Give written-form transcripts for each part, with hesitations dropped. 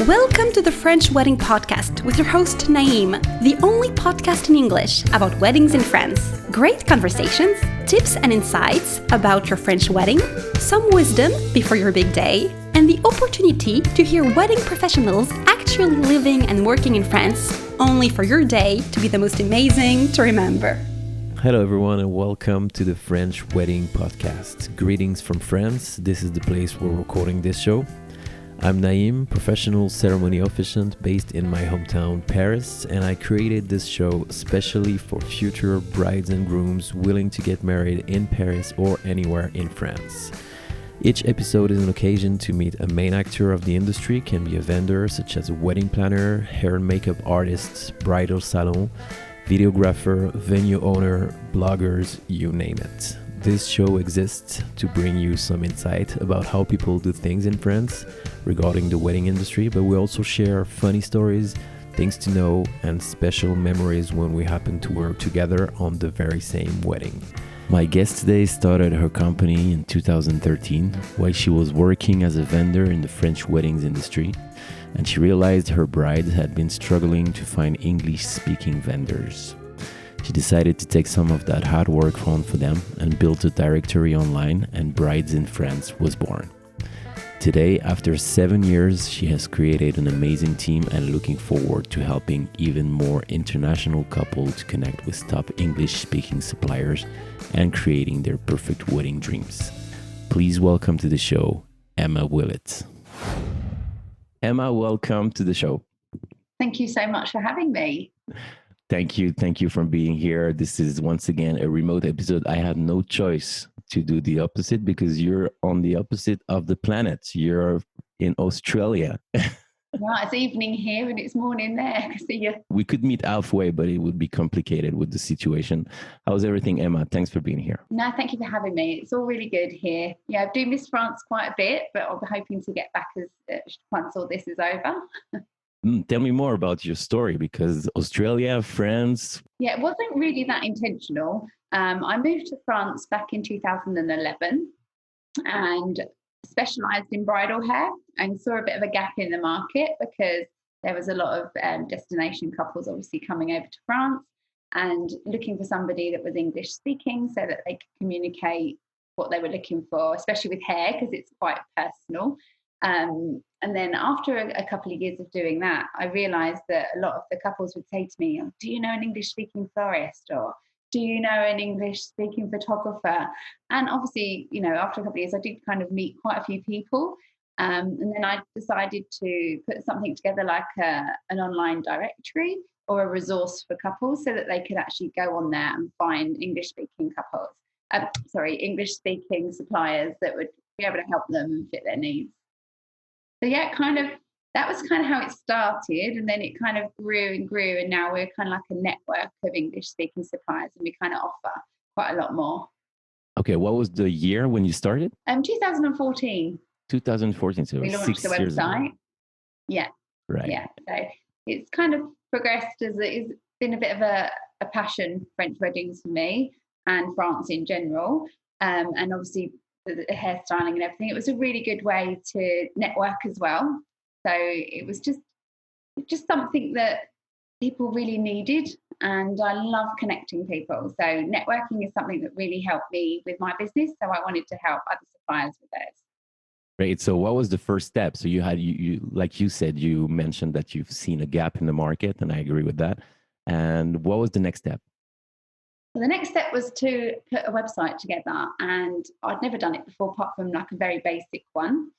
Welcome to the French Wedding Podcast with your host Naïm, the only podcast in English about weddings in France. Great conversations, tips and insights about your French wedding, some wisdom before your big day, and the opportunity to hear wedding professionals actually living and working in France, only for your day to be the most amazing to remember. Hello everyone and welcome to the French Wedding Podcast. Greetings from France. This is the place where we're recording this show. I'm Naïm, professional ceremony officiant based in my hometown Paris, and I created this show especially for future brides and grooms willing to get married in Paris or anywhere in France. Each episode is an occasion to meet a main actor of the industry, can be a vendor such as a wedding planner, hair and makeup artists, bridal salon, videographer, venue owner, bloggers, you name it. This show exists to bring you some insight about how people do things in France regarding the wedding industry, but we also share funny stories, things to know, and special memories when we happen to work together on the very same wedding. My guest today started her company in 2013 while she was working as a vendor in the French weddings industry, and she realized her brides had been struggling to find English-speaking vendors. She decided to take some of that hard work on for them and built a directory online, and Brides in France was born. Today, after 7 years, she has created an amazing team and looking forward to helping even more international couples connect with top English-speaking suppliers and creating their perfect wedding dreams. Please welcome to the show, Emma Willett. Emma, welcome to the show. Thank you so much for having me. Thank you for being here. This is once again a remote episode. I had no choice to do the opposite because you're on the opposite of the planet. You're in Australia. Right, it's evening here and it's morning there. See you. We could meet halfway, but it would be complicated with the situation. How's everything, Emma? Thanks for being here. No, thank you for having me. It's all really good here. Yeah, I do miss France quite a bit, but I'm hoping to get back as once all this is over. Tell me more about your story, because Australia, France. Yeah, it wasn't really that intentional. I moved to France back in 2011 and specialised in bridal hair, and saw a bit of a gap in the market because there was a lot of destination couples obviously coming over to France and looking for somebody that was English speaking so that they could communicate what they were looking for, especially with hair because it's quite personal. And then after a couple of years of doing that, I realised that a lot of the couples would say to me, oh, do you know an English-speaking florist? Or do you know an English-speaking photographer? And obviously, you know, after a couple of years, I did kind of meet quite a few people. And then I decided to put something together like an online directory or a resource for couples so that they could actually go on there and find English-speaking couples. English-speaking suppliers that would be able to help them and fit their needs. So yeah, that was kind of how it started, and then it kind of grew and grew, and now we're kind of like a network of English-speaking suppliers, and we kind of offer quite a lot more. Okay, what was the year when you started? 2014. 2014, so we launched the website. Yeah, right. Yeah, so it's kind of progressed as it's been a bit of a passion, French weddings for me and France in general, and obviously the hairstyling and everything. It was a really good way to network as well. So it was just something that people really needed, and I love connecting people. So networking is something that really helped me with my business. So I wanted to help other suppliers with theirs. Great. So what was the first step? So you had, you like you said, you mentioned that you've seen a gap in the market, and I agree with that. And what was the next step? Well, the next step was to put a website together, and I'd never done it before apart from like a very basic one.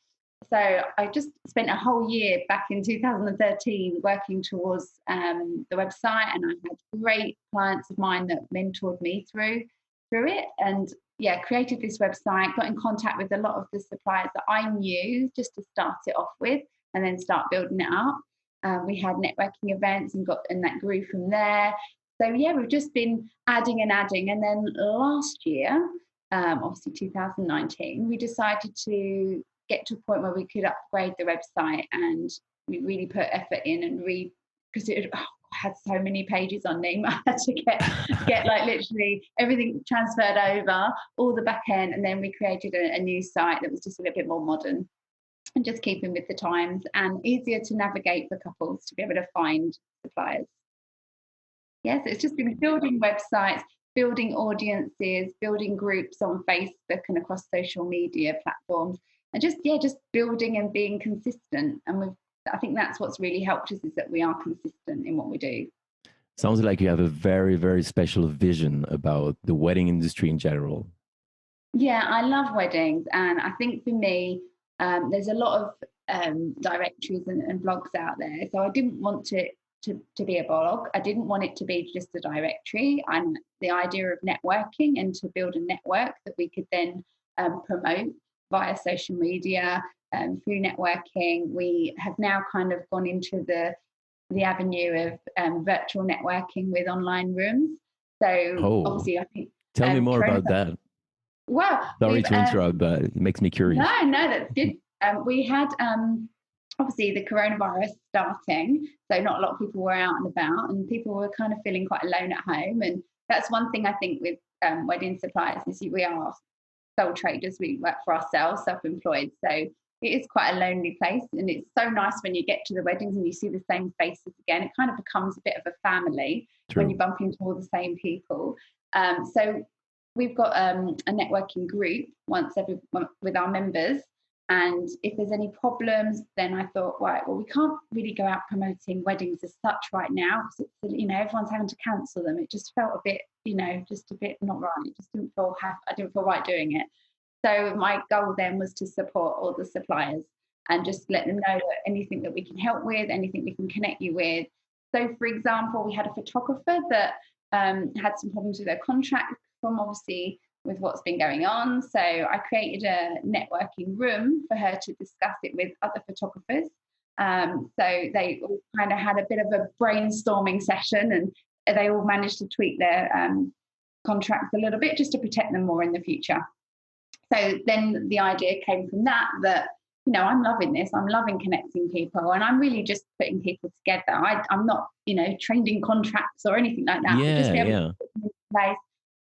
So I just spent a whole year back in 2013 working towards the website, and I had great clients of mine that mentored me through it, and yeah, created this website, got in contact with a lot of the suppliers that I knew just to start it off with and then start building it up. We had networking events and that grew from there. So yeah, we've just been adding. And then last year, obviously 2019, we decided to get to a point where we could upgrade the website, and we really put effort in and because it had so many pages on name. I had to get like literally everything transferred over, all the back end, and then we created a new site that was just a little bit more modern. and just keeping with the times, and easier to navigate for couples to be able to find suppliers. Yes, it's just been building websites, building audiences, building groups on Facebook and across social media platforms, and just building and being consistent. And I think that's what's really helped us, is that we are consistent in what we do. Sounds like you have a very, very special vision about the wedding industry in general. Yeah, I love weddings, and I think for me, there's a lot of directories and blogs out there. So I didn't want to be a blog. I didn't want it to be just a directory. And the idea of networking, and to build a network that we could then promote via social media, through networking. We have now kind of gone into the avenue of virtual networking with online rooms. So obviously, I think tell me more about that. Well, sorry to interrupt, but it makes me curious. No, that's good. We had obviously the coronavirus starting, so not a lot of people were out and about, and people were kind of feeling quite alone at home. And that's one thing I think with wedding suppliers, is we are sole traders. We work for ourselves, self-employed, so it is quite a lonely place. And it's so nice when you get to the weddings and you see the same faces again. It kind of becomes a bit of a family. True. When you bump into all the same people. So we've got a networking group once every month with our members. And if there's any problems, then I thought, right, well, we can't really go out promoting weddings as such right now, because it's, everyone's having to cancel them. It just felt a bit, just a bit not right. It just didn't feel I didn't feel right doing it. So my goal then was to support all the suppliers and just let them know that anything that we can help with, anything we can connect you with. So, for example, we had a photographer that had some problems with their contract from obviously with what's been going on. So I created a networking room for her to discuss it with other photographers. So they all kind of had a bit of a brainstorming session, and they all managed to tweak their contracts a little bit just to protect them more in the future. So then the idea came from that I'm loving this. I'm loving connecting people, and I'm really just putting people together. I'm not, trained in contracts or anything like that. Yeah, just be able to put them in place.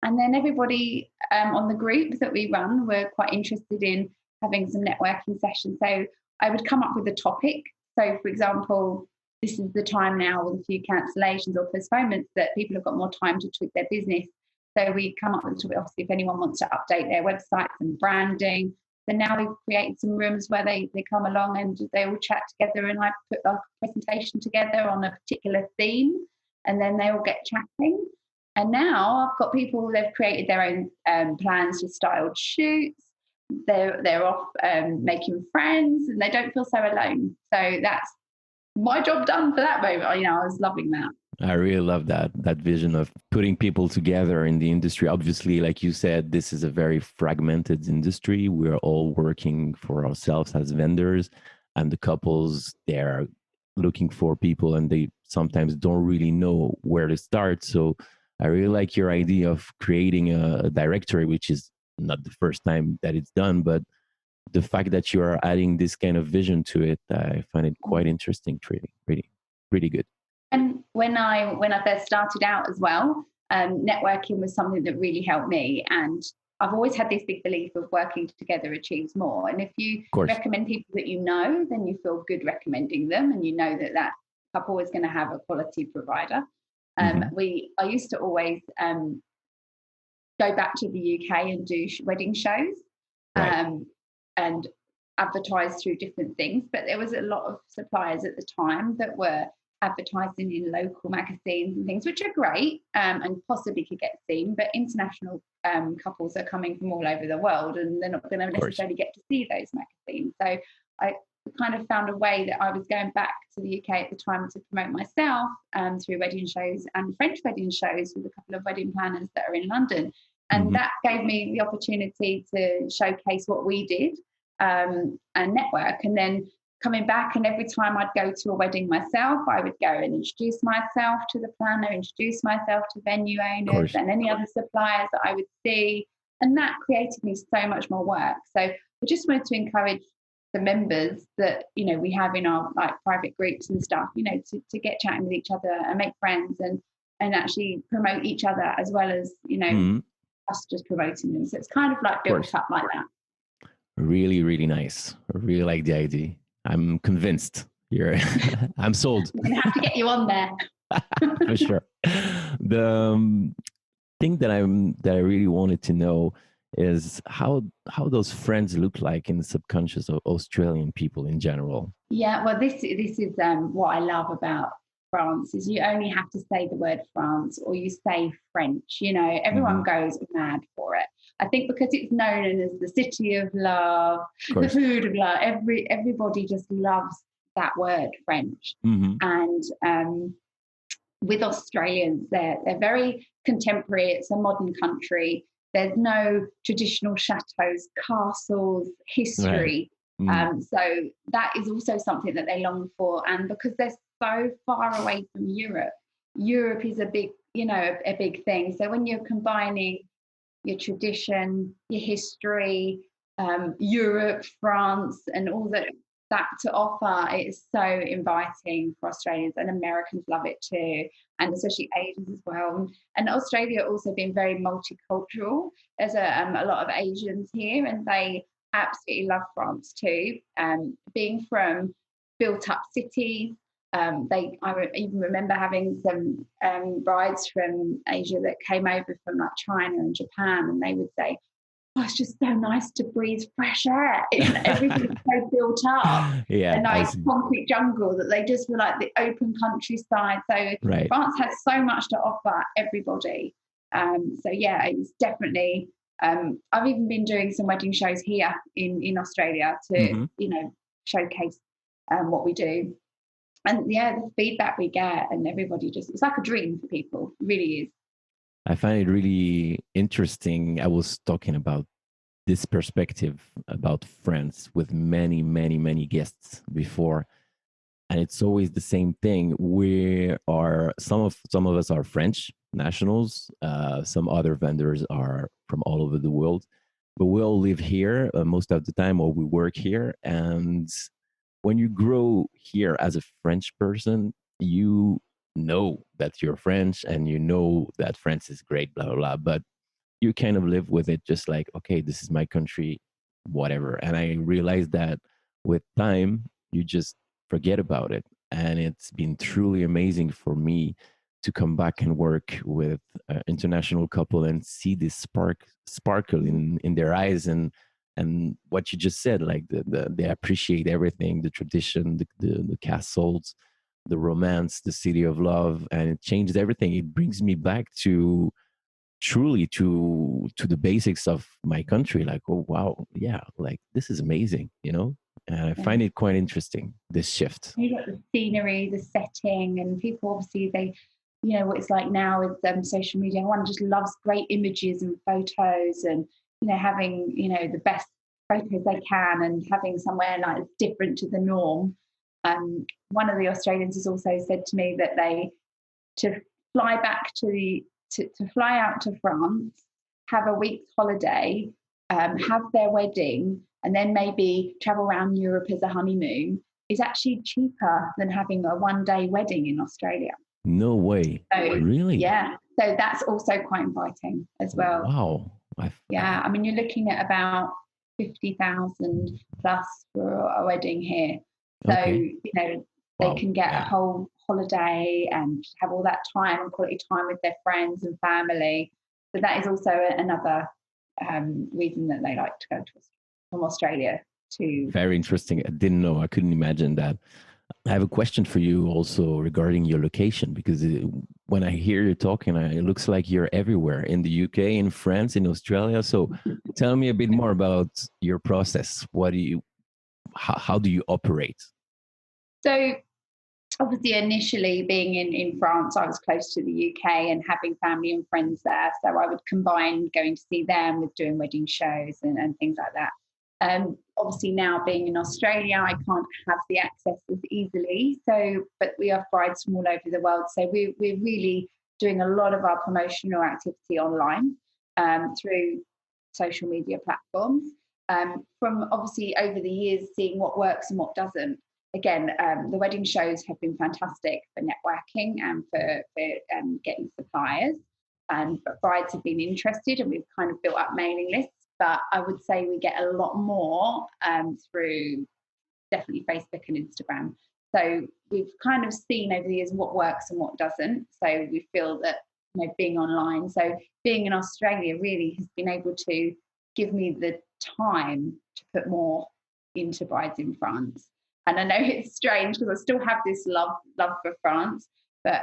And then everybody on the group that we run were quite interested in having some networking sessions. So I would come up with a topic. So, for example, this is the time now with a few cancellations or postponements that people have got more time to tweak their business. So we come up with a topic, obviously, if anyone wants to update their websites and branding. So now we've created some rooms where they come along and they all chat together, and I put a presentation together on a particular theme, and then they all get chatting. And now I've got people, they've created their own plans for styled shoots. They're off making friends, and they don't feel so alone. So that's my job done for that moment. I was loving that. I really love that vision of putting people together in the industry. Obviously, like you said, this is a very fragmented industry. We're all working for ourselves as vendors, and the couples, they're looking for people, and they sometimes don't really know where to start. So I really like your idea of creating a directory, which is not the first time that it's done, but the fact that you are adding this kind of vision to it, I find it quite interesting, really, really good. And when I first started out as well, networking was something that really helped me. And I've always had this big belief of working together achieves more. And if you recommend people that you know, then you feel good recommending them, and you know that couple is going to have a quality provider. I used to always go back to the UK and do wedding shows, and advertise through different things. But there was a lot of suppliers at the time that were advertising in local magazines and things, which are great and possibly could get seen. But international couples are coming from all over the world, and they're not going to necessarily get to see those magazines. So I kind of found a way that I was going back to the UK at the time to promote myself through wedding shows and French wedding shows with a couple of wedding planners that are in London. And that gave me the opportunity to showcase what we did and network. And then coming back, and every time I'd go to a wedding myself, I would go and introduce myself to the planner, introduce myself to venue owners and any other suppliers that I would see. And that created me so much more work. So I just wanted to encourage the members that, we have in our private groups and stuff, to get chatting with each other and make friends and actually promote each other as well as, us just promoting them. So it's kind of built up like that. Really, really nice. I really like the idea. I'm convinced. You're, I'm sold. I'm going to have to get you on there. For sure. The thing that I really wanted to know is how those friends look like in the subconscious of Australian people in general. Yeah, well, this is what I love about France is you only have to say the word France or you say French. You know, everyone Mhm. goes mad for it. I think because it's known as the city of love, Of the course. food of love. Everybody just loves that word French, Hmm. and with Australians, they're very contemporary. It's a modern country. There's no traditional chateaus, castles, Right. history. Mm. So that is also something that they long for. And because they're so far away from Europe, Europe is a big, a big thing. So when you're combining your tradition, your history, Europe, France, and all that to offer. It is so inviting for Australians, and Americans love it too, and especially Asians as well. And Australia also been very multicultural. There's a lot of Asians here, and they absolutely love France too. Being from built-up cities, even remember having some brides from Asia that came over from like China and Japan, and they would say, "Oh, it's just so nice to breathe fresh air." Everything's so built up, a Yeah, I nice see. concrete jungle that they just feel like the open countryside. So Right. France has so much to offer everybody. So yeah, it's definitely. I've even been doing some wedding shows here in Australia to Hmm. showcase what we do, and yeah, the feedback we get, and everybody it's like a dream for people. It really is. I find it really interesting. I was talking about this perspective about France with many, many, many guests before, and it's always the same thing. We are some of us are French nationals. Some other vendors are from all over the world, but we all live here most of the time, or we work here. And when you grow here as a French person, you know that you're French and you know that France is great, blah blah blah. But you kind of live with it, just like, okay, this is my country, whatever. And I realized that with time, you just forget about it. And it's been truly amazing for me to come back and work with an international couple and see this sparkle in their eyes, and what you just said, like they appreciate everything, the tradition, the castles, the romance, the city of love, and it changed everything. It brings me back to truly to the basics of my country, like, oh wow, yeah, like this is amazing, and I Yeah. find it quite interesting, this shift. You got the scenery, the setting, and people obviously what it's like now with social media. Everyone just loves great images and photos, and having the best photos they can, and having somewhere like different to the norm. One of the Australians has also said to me that they to fly back to fly out to France, have a week's holiday, have their wedding, and then maybe travel around Europe as a honeymoon is actually cheaper than having a one-day wedding in Australia. No way. So Really? yeah, so that's also quite inviting as well. Wow. Yeah, I mean you're looking at about 50,000 plus for a wedding here. So Okay. they Wow. can get a Yeah. whole holiday and have all that time and quality time with their friends and family. So that is also another reason that they like to go to from Australia to. Very interesting. I didn't know. I couldn't imagine that. I have a question for you also regarding your location, because when I hear you talking, it looks like you're everywhere in the UK, in France, in Australia. So tell me a bit more about your process. How do you operate? So obviously initially being in France, I was close to the UK and having family and friends there. So I would combine going to see them with doing wedding shows and things like that. Obviously now being in Australia, I can't have the access as easily. So, but we have brides from all over the world. So we're really doing a lot of our promotional activity online through social media platforms. From obviously over the years, seeing what works and what doesn't. Again, the wedding shows have been fantastic for networking and for getting suppliers. And brides have been interested, and we've kind of built up mailing lists. but I would say we get a lot more through definitely Facebook and Instagram. So we've kind of seen over the years what works and what doesn't. So we feel that, being online, so being in Australia really has been able to give me the time to put more into Brides in France. And I know it's strange because I still have this love for France, but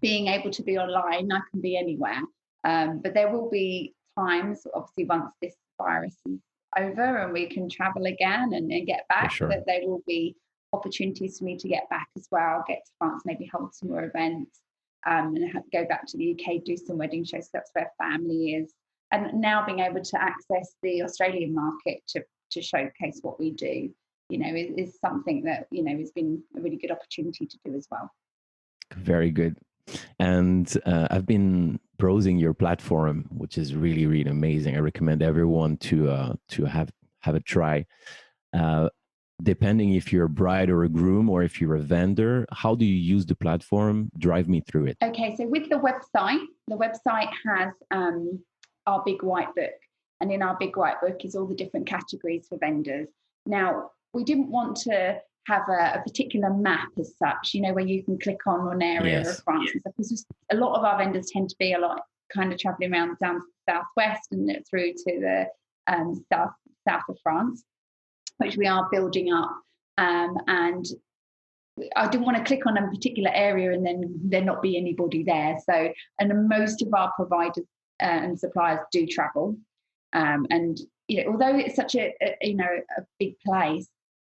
being able to be online, I can be anywhere. But there will be times, obviously, once this virus is over and we can travel again and get back, sure, that there will be opportunities for me to get back as well, get to France, maybe hold some more events, and go back to the UK, do some wedding shows. So that's where family is. And now being able to access the Australian market to showcase what we do, is something that, has been a really good opportunity to do as well. Very good. And I've been browsing your platform, which is really, really amazing. I recommend everyone to have a try. Depending if you're a bride or a groom, or if you're a vendor, how do you use the platform? Drive me through it. Okay, so with the website has our big white book. And in our big white book is all the different categories for vendors. Now, we didn't want to have a particular map as such, where you can click on an area of France and stuff, because a lot of our vendors tend to be a lot kind of traveling around down to the southwest and through to the south of France, which we are building up. And I didn't want to click on a particular area and then there not be anybody there. So, and most of our providers and suppliers do travel. And although it's such a big place,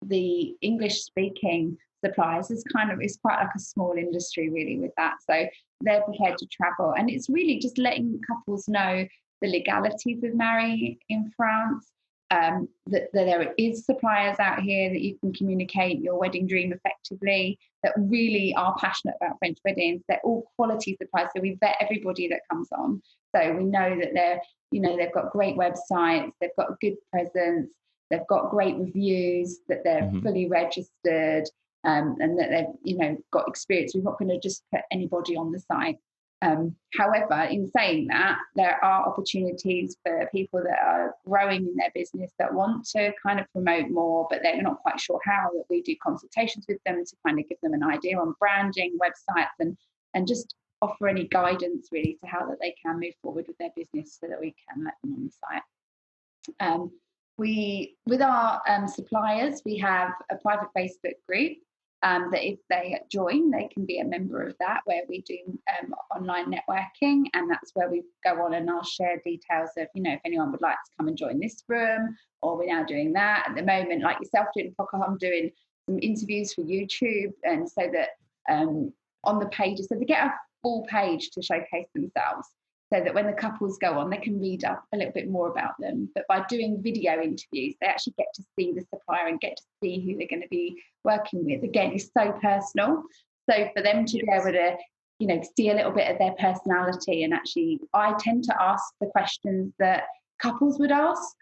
the English speaking suppliers is quite like a small industry really with that. So they're prepared to travel, and it's really just letting couples know the legalities of marrying in France, that there is suppliers out here that you can communicate your wedding dream effectively, that really are passionate about French weddings. They're all quality suppliers, so we vet everybody that comes on. So we know that they've got great websites, they've got a good presence, they've got great reviews, that they're fully registered, and that they've got experience. We're not going to just put anybody on the site. However, in saying that, there are opportunities for people that are growing in their business that want to kind of promote more, but they're not quite sure how, that we do consultations with them to kind of give them an idea on branding, websites, and just offer any guidance really to how that they can move forward with their business so that we can let them on the site. With our suppliers, we have a private Facebook group that if they join, they can be a member of that, where we do online networking, and that's where we go on and I'll share details of, if anyone would like to come and join this room, or we're now doing that. At the moment, like yourself doing the podcast, I'm doing some interviews for YouTube, and so that on the pages, so they get a full page to showcase themselves, so that when the couples go on, they can read up a little bit more about them. But by doing video interviews, they actually get to see the supplier and get to see who they're going to be working with. Again, it's so personal. So for them to be able to, see a little bit of their personality, and actually I tend to ask the questions that couples would ask,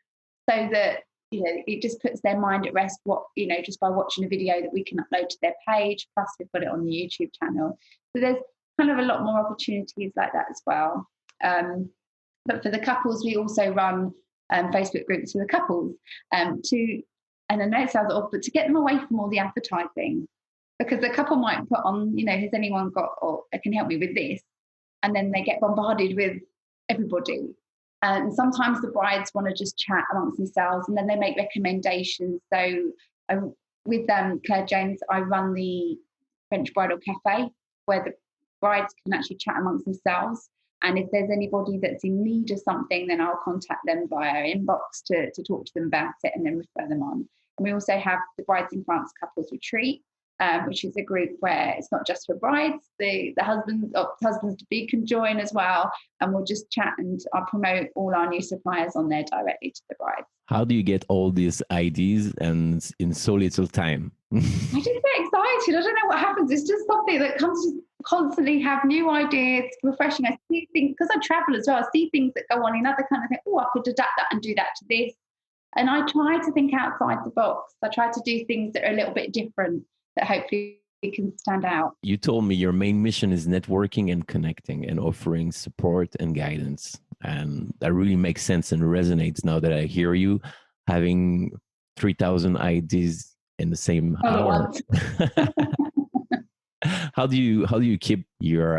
so that, it just puts their mind at rest, just by watching a video that we can upload to their page, plus we've got it on the YouTube channel. So there's kind of a lot more opportunities like that as well. But for the couples, we also run Facebook groups for the couples and I know it sounds odd, but to get them away from all the advertising, because the couple might put on, has anyone got, or can help me with this? And then they get bombarded with everybody. And sometimes the brides want to just chat amongst themselves, and then they make recommendations. So with Claire Jones, I run the French Bridal Cafe, where the brides can actually chat amongst themselves. And if there's anybody that's in need of something, then I'll contact them via inbox to talk to them about it and then refer them on. And we also have the Brides in France Couples Retreat, which is a group where it's not just for brides, the husbands to be can join as well. And we'll just chat, and I'll promote all our new suppliers on there directly to the brides. How do you get all these ideas and in so little time? I just get excited. I don't know what happens. It's just something that comes to constantly have new ideas, refreshing. I see things, because I travel as well, I see things that go on in other countries. I think, I could adapt that and do that to this. And I try to think outside the box. I try to do things that are a little bit different, that hopefully can stand out. You told me your main mission is networking and connecting and offering support and guidance. And that really makes sense and resonates now that I hear you having 3,000 ideas in the same hour. How do you keep your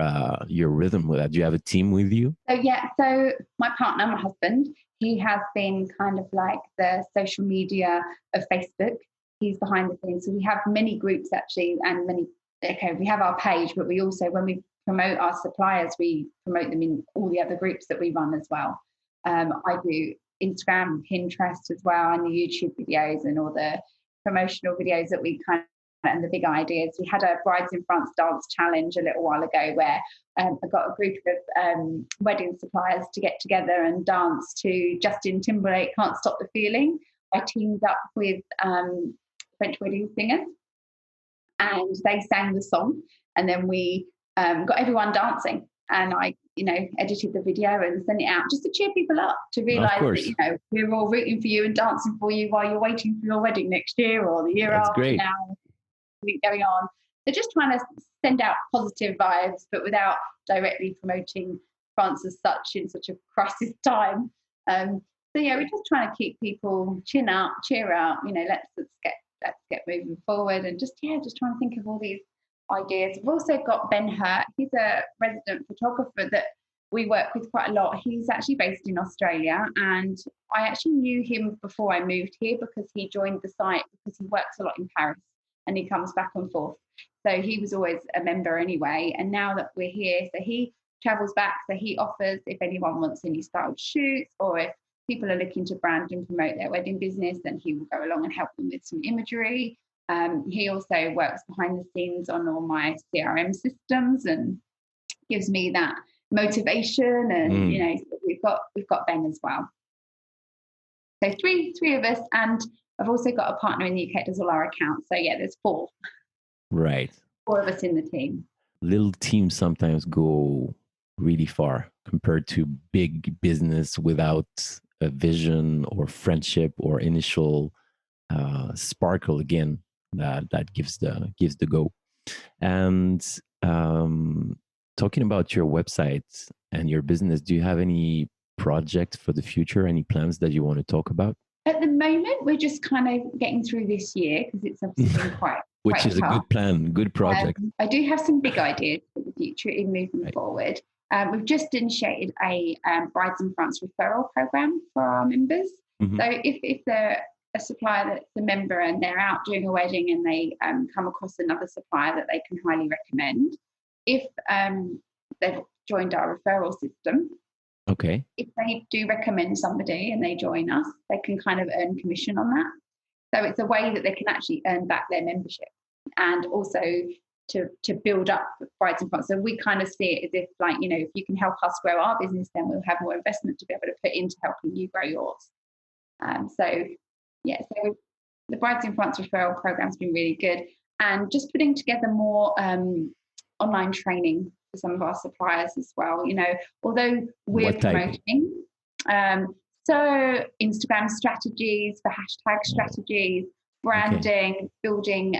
rhythm with that? Do you have a team with you? So my partner, my husband, he has been kind of like the social media of Facebook. He's behind the scenes. So we have many groups actually, and we have our page, but we also, when we promote our suppliers, we promote them in all the other groups that we run as well. I do Instagram, Pinterest as well, and the YouTube videos and all the promotional videos that we kind of, and the big ideas. We had a Brides in France dance challenge a little while ago where I got a group of wedding suppliers to get together and dance to Justin Timberlake, Can't Stop the Feeling. I teamed up with French wedding singers and they sang the song, and then we got everyone dancing, and I edited the video and sent it out just to cheer people up, to realise that we're all rooting for you and dancing for you while you're waiting for your wedding next year or the year That's after great. now. Going on. They're just trying to send out positive vibes, but without directly promoting France as such in such a crisis time. We're just trying to keep people chin up, cheer up. Let's get moving forward, and just trying to think of all these ideas. We've also got Ben Hurt. He's a resident photographer that we work with quite a lot. He's actually based in Australia, and I actually knew him before I moved here because he joined the site because he works a lot in Paris. And he comes back and forth. So he was always a member anyway. And now that we're here, so he travels back. So he offers, if anyone wants any styled shoots, or if people are looking to brand and promote their wedding business, then he will go along and help them with some imagery. He also works behind the scenes on all my CRM systems and gives me that motivation. And so we've got Ben as well. So three of us, and I've also got a partner in the UK that does all our accounts. So there's four. Right. 4 of us in the team. Little teams sometimes go really far compared to big business without a vision or friendship or initial sparkle again that gives the go. And talking about your website and your business, do you have any projects for the future? Any plans that you want to talk about? At the moment, we're just kind of getting through this year because it's obviously been quite Which is tough. A good plan, good project. I do have some big ideas for the future in moving forward. We've just initiated a Brides in France referral program for our members. Mm-hmm. So if they're a supplier that's a member and they're out doing a wedding and they come across another supplier that they can highly recommend, if they've joined our referral system, okay, if they do recommend somebody and they join us, they can kind of earn commission on that. So it's a way that they can actually earn back their membership, and also to build up Brides in France. So we kind of see it as if, like, if you can help us grow our business, then we'll have more investment to be able to put into helping you grow yours. So the Brides in France referral program's been really good, and just putting together more online training for some of our suppliers as well. Although we're promoting, so Instagram strategies, for hashtag strategies, branding, building,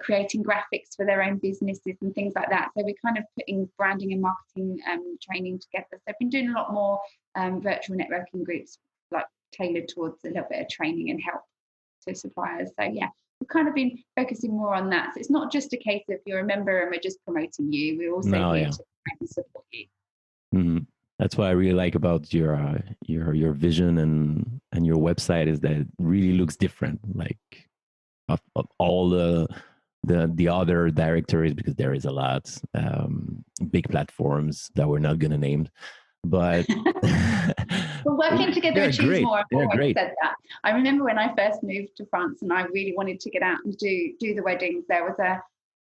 creating graphics for their own businesses and things like that. So we're kind of putting branding and marketing training together. So I've been doing a lot more virtual networking groups, like tailored towards a little bit of training and help to suppliers. So we've kind of been focusing more on that. So it's not just a case of you're a member and we're just promoting you. We're also here to support you. Mm-hmm. That's what I really like about your vision and your website, is that it really looks different, like of all the other directories, because there is a lot big platforms that we're not going to name, but we're working together to choose more. They're great. Said that. I remember when I first moved to France and I really wanted to get out and do the weddings. There was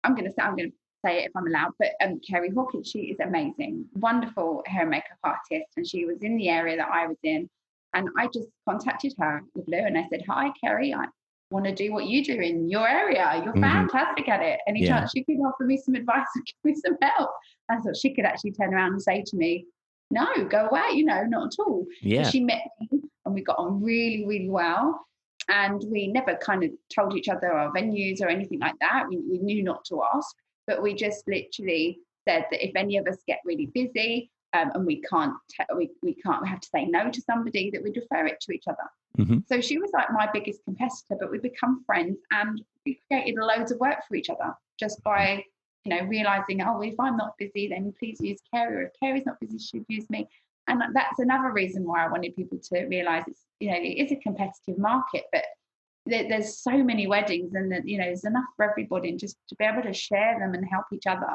I'm going to say it if I'm allowed, but Kerry Hawkins, she is amazing, wonderful hair and makeup artist, and she was in the area that I was in, and I just contacted her out of the blue and I said, "Hi Kerry, I want to do what you do in your area. You're fantastic at it. Any chance you could offer me some advice and give me some help?" I thought she could actually turn around and say to me, "No, go away, not at all." Yeah. So she met me and we got on really, really well. And we never kind of told each other our venues or anything like that. We knew not to ask, but we just literally said that if any of us get really busy, and we have to say no to somebody, that we'd refer it to each other. Mm-hmm. So she was like my biggest competitor, but we become friends, and we created loads of work for each other just by, realizing, oh, if I'm not busy, then please use Kerry, or if Kerry's not busy, she'd use me. And that's another reason why I wanted people to realize it is a competitive market, but there's so many weddings, and that, there's enough for everybody, and just to be able to share them and help each other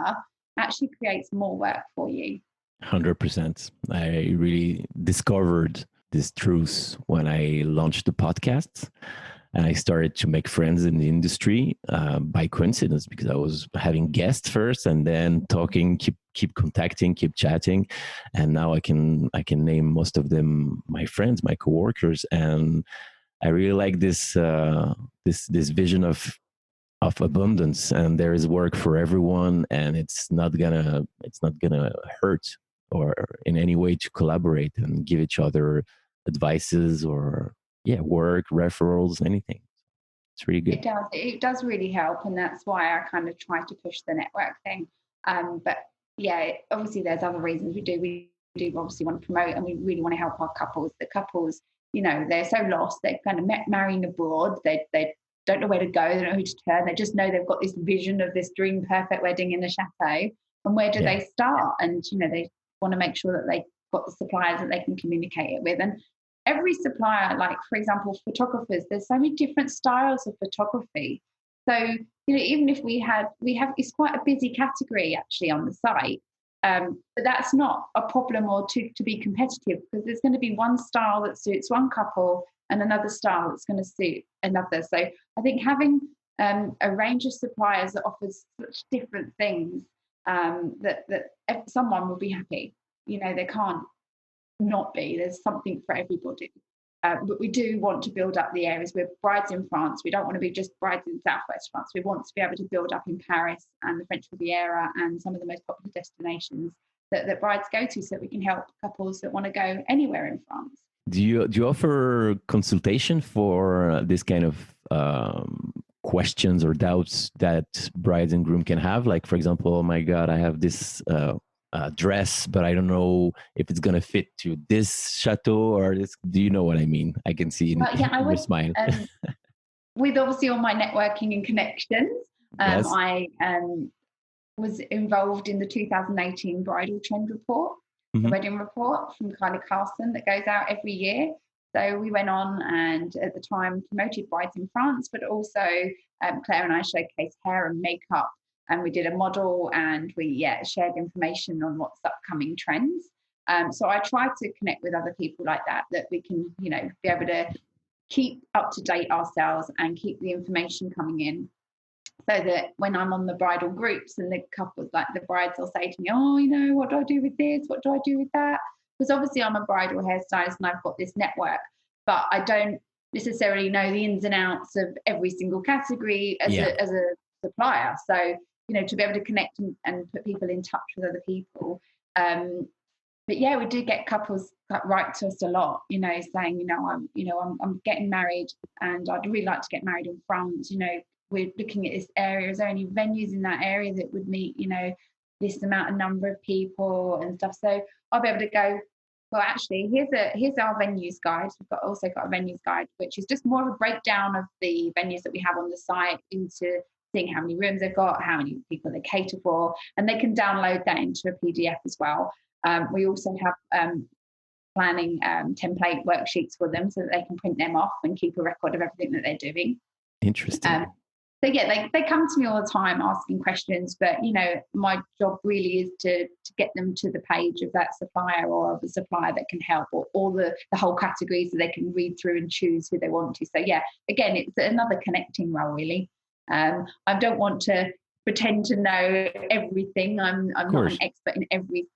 actually creates more work for you. 100%. I really discovered this truth when I launched the podcast, and I started to make friends in the industry by coincidence, because I was having guests first, and then talking, keep contacting, keep chatting, and now I can name most of them my friends, my coworkers, and I really like this this vision of abundance, and there is work for everyone, and it's not gonna hurt or in any way to collaborate and give each other advices or work referrals, anything. It's really good. It does really help, and that's why I kind of try to push the network thing. But yeah, obviously there's other reasons we do obviously want to promote, and we really want to help our couples. The couples, they're so lost, they're kind of marrying abroad, they don't know where to go, they don't know who to turn, they just know they've got this vision of this dream perfect wedding in a chateau, and where do they start? And they want to make sure that they've got the suppliers that they can communicate it with. And every supplier, like for example photographers, there's so many different styles of photography. So even if we have it's quite a busy category actually on the site, but that's not a problem or to be competitive, because there's going to be one style that suits one couple and another style that's going to suit another. So I think having a range of suppliers that offers such different things, that someone will be happy. They can't not be. There's something for everybody. But we do want to build up the areas. We're brides in France. We don't want to be just brides in Southwest France. We want to be able to build up in Paris and the French Riviera and some of the most popular destinations that brides go to, so that we can help couples that want to go anywhere in France. Do you offer consultation for this kind of questions or doubts that brides and groom can have? Like, for example, oh my God, I have this dress, but I don't know if it's going to fit to this chateau or this. Do you know what I mean? I can see in your smile. With obviously all my networking and connections, yes. I was involved in the 2018 Bridal Trend Report, the wedding report from Kylie Carson that goes out every year. So we went on and at the time promoted brides in France, but also Claire and I showcased hair and makeup, and we did a model, and we shared information on what's upcoming trends. So I try to connect with other people like that we can, be able to keep up to date ourselves and keep the information coming in, so that when I'm on the bridal groups and the couples, like the brides will say to me, oh, what do I do with this? What do I do with that? Because obviously I'm a bridal hairstylist and I've got this network, but I don't necessarily know the ins and outs of every single category as a supplier. So, to be able to connect and put people in touch with other people. But we do get couples that write to us a lot, saying, I'm getting married and I'd really like to get married in France. We're looking at this area. Is there any venues in that area that would meet, this amount of number of people and stuff? So I'll be able to go, well, actually, here's our venues guide. We've also got a venues guide, which is just more of a breakdown of the venues that we have on the site, into seeing how many rooms they've got, how many people they cater for, and they can download that into a PDF as well. We also have planning template worksheets for them, so that they can print them off and keep a record of everything that they're doing. Interesting. So they come to me all the time asking questions, but my job really is to get them to the page of that supplier, or of a supplier that can help, or the whole category, so they can read through and choose who they want to. So again, it's another connecting role really. I don't want to pretend to know everything. I'm not an expert in every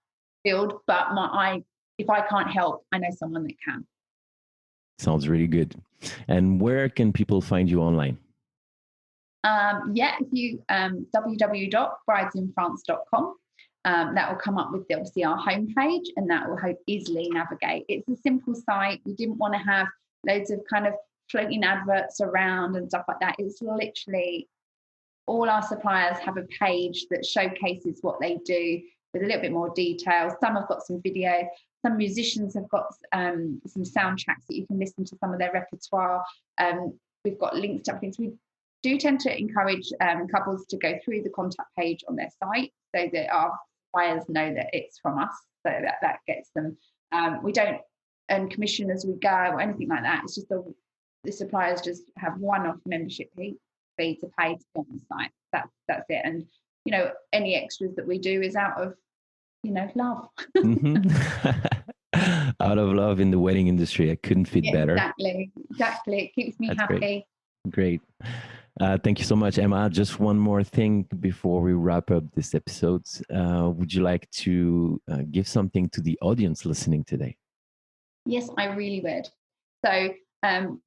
field, but if I can't help, I know someone that can. Sounds really good. And where can people find you online? If you www.bridesinfrance.com, that will come up with obviously our homepage, and that will easily navigate. It's a simple site. We didn't want to have loads of kind of floating adverts around and stuff like that. It's literally all our suppliers have a page that showcases what they do, with a little bit more detail. Some have got some videos. Some musicians have got some soundtracks that you can listen to some of their repertoire. We've got links to things. We do tend to encourage couples to go through the contact page on their site so that our buyers know that it's from us, so that gets them. We don't earn commission as we go or anything like that. It's just the suppliers just have one-off membership fee to pay to go on the site. That's it. And any extras that we do is out of love. Out of love in the wedding industry. I couldn't fit better. Exactly. It keeps me happy. Great. Thank you so much, Emma. Just one more thing before we wrap up this episode. Would you like to give something to the audience listening today? Yes, I really would. So I'm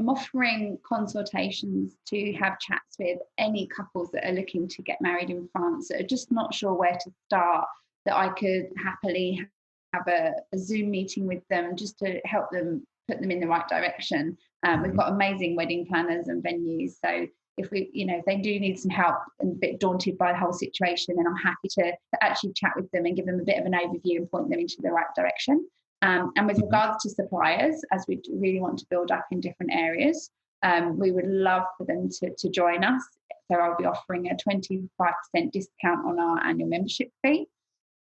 offering consultations to have chats with any couples that are looking to get married in France that are just not sure where to start, that I could happily have a Zoom meeting with them just to help them put them in the right direction. We've got amazing wedding planners and venues. So if they do need some help and a bit daunted by the whole situation, then I'm happy to actually chat with them and give them a bit of an overview and point them into the right direction. And with regards to suppliers, as we really want to build up in different areas, we would love for them to join us. So I'll be offering a 25% discount on our annual membership fee.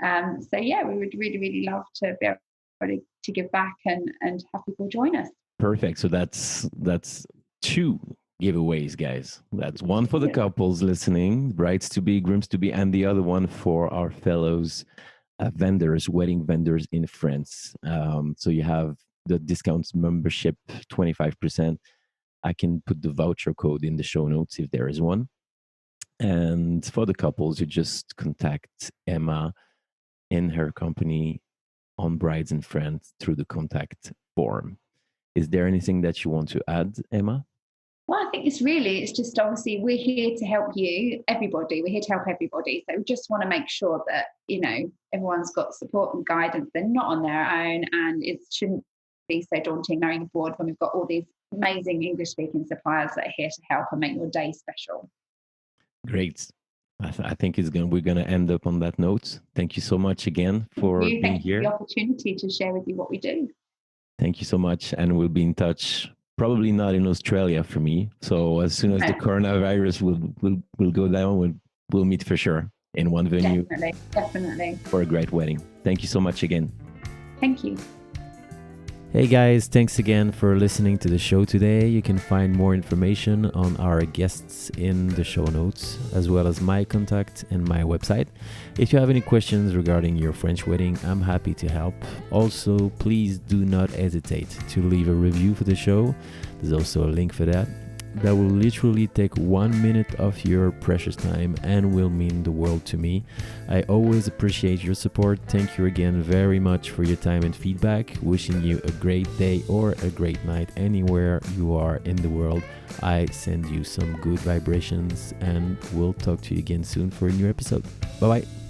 We would really, really love to be able to give back and have people join us. Perfect. So that's 2 giveaways, guys. That's one for the couples listening, brides to be, grooms to be, and the other one for our fellows vendors, wedding vendors in France. So you have the discounts membership 25%. I can put the voucher code in the show notes if there is one. And for the couples, you just contact Emma in her company on Brides in France through the contact form. Is there anything that you want to add, Emma? Well, I think it's just obviously we're here to help you, everybody. We're here to help everybody. So we just want to make sure that, everyone's got support and guidance. They're not on their own, and it shouldn't be so daunting knowing abroad when we've got all these amazing English-speaking suppliers that are here to help and make your day special. Great. I think we're going to end up on that note. Thank you so much again for being here. Thank you for the opportunity to share with you what we do. Thank you so much. And we'll be in touch, probably not in Australia for me. So as soon as the coronavirus will go down, we'll meet for sure in one venue. Definitely. For a great wedding. Thank you so much again. Thank you. Hey guys, thanks again for listening to the show today. You can find more information on our guests in the show notes, as well as my contact and my website. If you have any questions regarding your French wedding, I'm happy to help. Also, please do not hesitate to leave a review for the show. There's also a link for that. That will literally take 1 minute of your precious time and will mean the world to me. I always appreciate your support. Thank you again very much for your time and feedback. Wishing you a great day or a great night anywhere you are in the world. I send you some good vibrations and we'll talk to you again soon for a new episode. Bye bye.